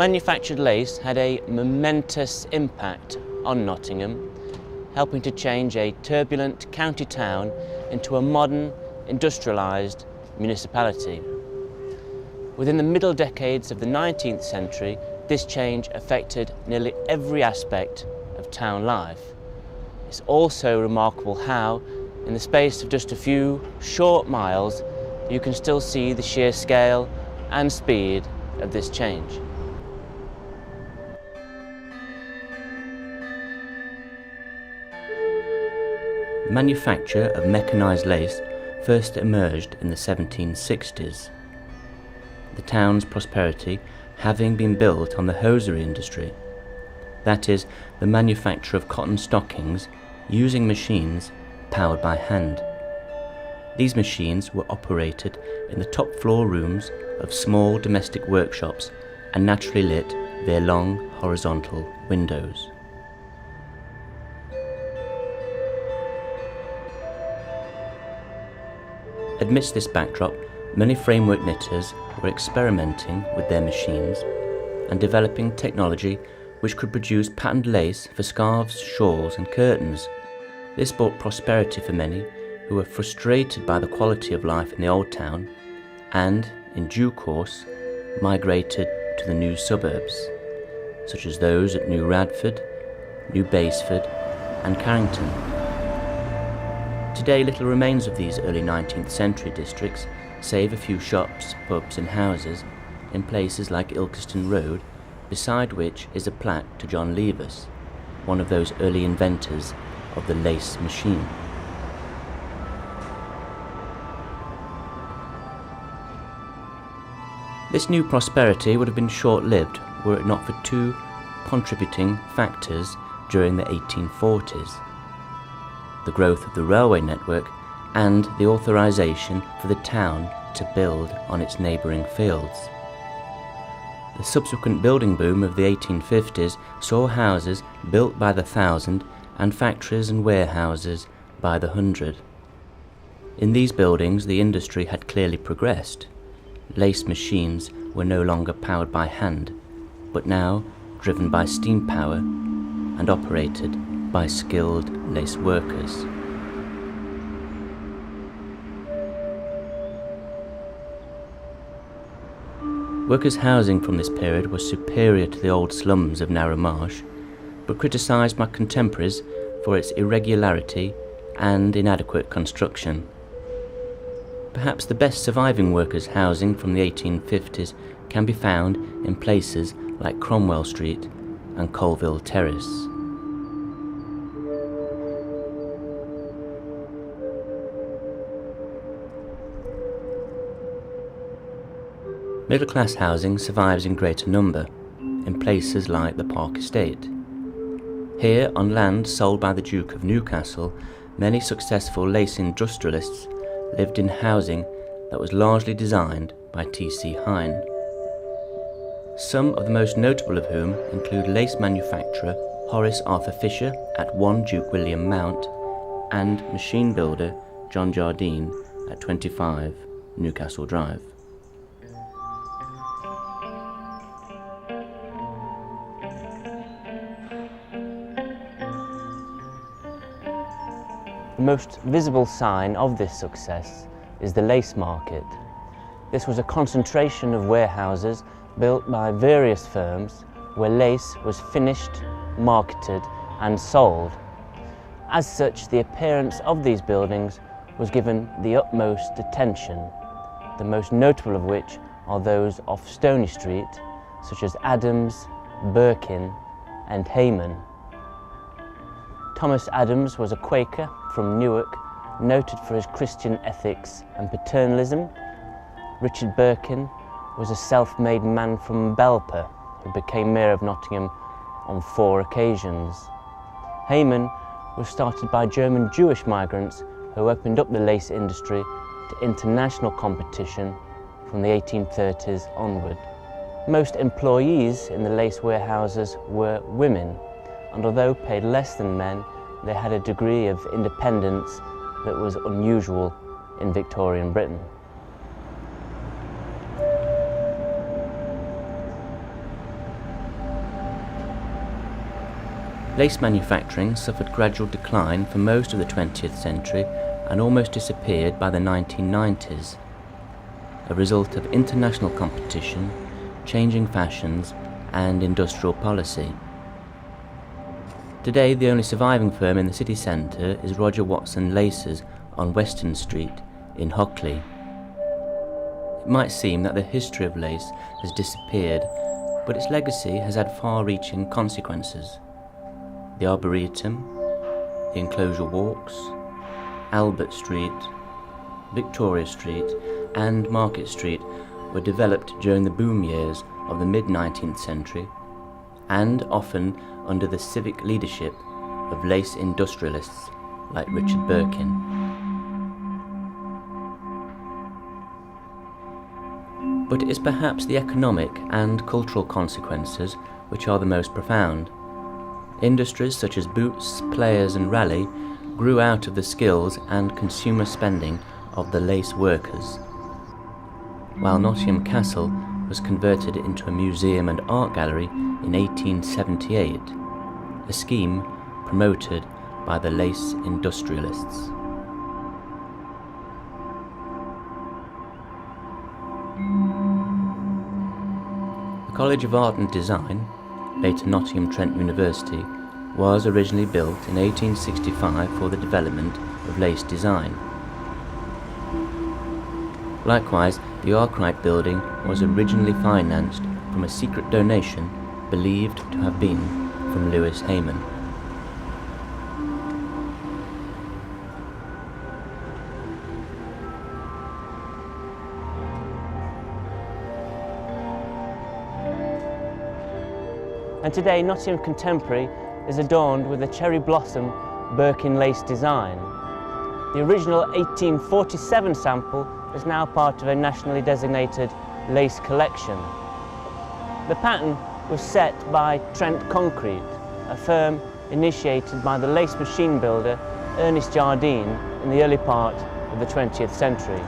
Manufactured lace had a momentous impact on Nottingham, helping to change a turbulent county town into a modern, industrialised municipality. Within the middle decades of the 19th century, this change affected nearly every aspect of town life. It's also remarkable how, in the space of just a few short miles, you can still see the sheer scale and speed of this change. The manufacture of mechanised lace first emerged in the 1760s. The town's prosperity having been built on the hosiery industry, that is, the manufacture of cotton stockings using machines powered by hand. These machines were operated in the top floor rooms of small domestic workshops and naturally lit via long horizontal windows. Amidst this backdrop, many framework knitters were experimenting with their machines and developing technology which could produce patterned lace for scarves, shawls and curtains. This brought prosperity for many who were frustrated by the quality of life in the old town and, in due course, migrated to the new suburbs, such as those at New Radford, New Basford and Carrington. Today little remains of these early 19th century districts, save a few shops, pubs and houses in places like Ilkeston Road, beside which is a plaque to John Levis, one of those early inventors of the lace machine. This new prosperity would have been short-lived were it not for two contributing factors during the 1840s. The growth of the railway network and the authorisation for the town to build on its neighbouring fields. The subsequent building boom of the 1850s saw houses built by the thousand and factories and warehouses by the hundred. In these buildings the industry had clearly progressed. Lace machines were no longer powered by hand, but now driven by steam power and operated by skilled lace workers. Workers' housing from this period was superior to the old slums of Narrow Marsh, but criticised by contemporaries for its irregularity and inadequate construction. Perhaps the best surviving workers' housing from the 1850s can be found in places like Cromwell Street and Colville Terrace. Middle-class housing survives in greater number, in places like the Park Estate. Here, on land sold by the Duke of Newcastle, many successful lace industrialists lived in housing that was largely designed by T.C. Hine. Some of the most notable of whom include lace manufacturer Horace Arthur Fisher at 1 Duke William Mount and machine builder John Jardine at 25 Newcastle Drive. The most visible sign of this success is the lace market. This was a concentration of warehouses built by various firms where lace was finished, marketed and sold. As such, the appearance of these buildings was given the utmost attention, the most notable of which are those off Stony Street, such as Adams, Birkin and Hayman. Thomas Adams was a Quaker from Newark, noted for his Christian ethics and paternalism. Richard Birkin was a self-made man from Belper who became Mayor of Nottingham on 4 occasions. Hayman was started by German Jewish migrants who opened up the lace industry to international competition from the 1830s onward. Most employees in the lace warehouses were women, and although paid less than men, they had a degree of independence that was unusual in Victorian Britain. Lace manufacturing suffered gradual decline for most of the 20th century and almost disappeared by the 1990s, a result of international competition, changing fashions, and industrial policy. Today, the only surviving firm in the city centre is Roger Watson Laces on Weston Street in Hockley. It might seem that the history of lace has disappeared, but its legacy has had far-reaching consequences. The Arboretum, the Enclosure Walks, Albert Street, Victoria Street and Market Street were developed during the boom years of the mid-19th century and often under the civic leadership of lace industrialists like Richard Birkin. But it is perhaps the economic and cultural consequences which are the most profound. Industries such as Boots, Players and Raleigh grew out of the skills and consumer spending of the lace workers. While Nottingham Castle was converted into a museum and art gallery in 1878, a scheme promoted by the lace industrialists. The College of Art and Design, later Nottingham Trent University, was originally built in 1865 for the development of lace design. Likewise, the Arkwright building was originally financed from a secret donation believed to have been from Lewis Hayman. And today, Nottingham Contemporary is adorned with a cherry blossom Birkin lace design. The original 1847 sample is now part of a nationally designated lace collection. The pattern was set by Trent Concrete, a firm initiated by the lace machine builder Ernest Jardine in the early part of the 20th century.